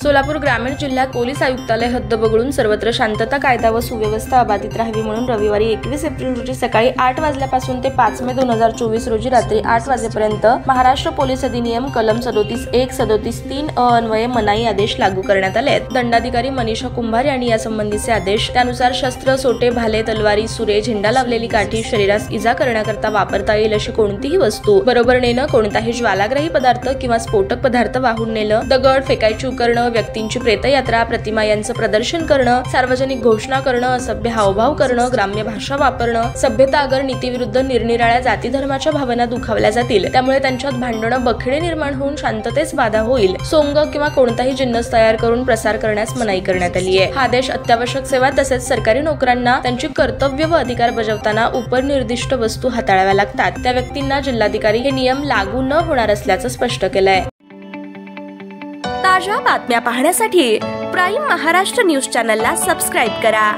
सोलापूर ग्रामीण जिल्ह्यात पोलीस आयुक्तालय हद्द वगळून सर्वत्र शांतता, कायदा व सुव्यवस्था अबाधित राहावी म्हणून रविवारी 21 एप्रिल रोजी सकाळी 8 वाजल्यापासून ते 5 मे 2024 रोजी रात्री 8 वाजेपर्यंत महाराष्ट्र पोलीस अधिनियम कलम 37(1), 37(3) अ अन्वये मनाई आदेश लागू करण्यात आले आहेत। दंडाधिकारी मनीषा कुंभार यांनी यासंबंधीचे आदेश त्यानुसार शस्त्र, सोटे, भाले, तलवारी, सुरे, झेंडा लावलेली काठी, शरीरास इजा करण्याकरता वापरता येईल अशी कोणतीही वस्तू बरोबर नेणं, कोणताही ज्वालाग्रही पदार्थ किंवा स्फोटक पदार्थ वाहून नेणं, दगड फेकायची उपकरणं, व्यक्तींची प्रेतयात्रा, प्रतिमा यांचं प्रदर्शन करणं, सार्वजनिक घोषणा करणं, असभ्य हावभाव करणं, ग्राम्य भाषा वापरणं, सभ्यता अगर नीतीविरुद्ध निरनिराळ्या जाती धर्माच्या भावना दुखावल्या जातील, त्यामुळे त्यांच्यात भांडणं, बखडे निर्माण होऊन शांततेस बाधा होईल, सोंग किंवा कोणताही जिन्नस तयार करून प्रसार करण्यास मनाई करण्यात आली आहे। हा आदेश अत्यावश्यक सेवा तसेच सरकारी नोकरांना त्यांची कर्तव्य व अधिकार बजावताना उपनिर्दिष्ट वस्तू हाताळाव्या लागतात त्या व्यक्तींना जिल्हाधिकारी हे नियम लागू न होणार असल्याचं स्पष्ट केलंय। ताज्या बातम्या पाहण्यासाठी प्राईम महाराष्ट्र न्यूज चॅनलला सबस्क्राईब करा।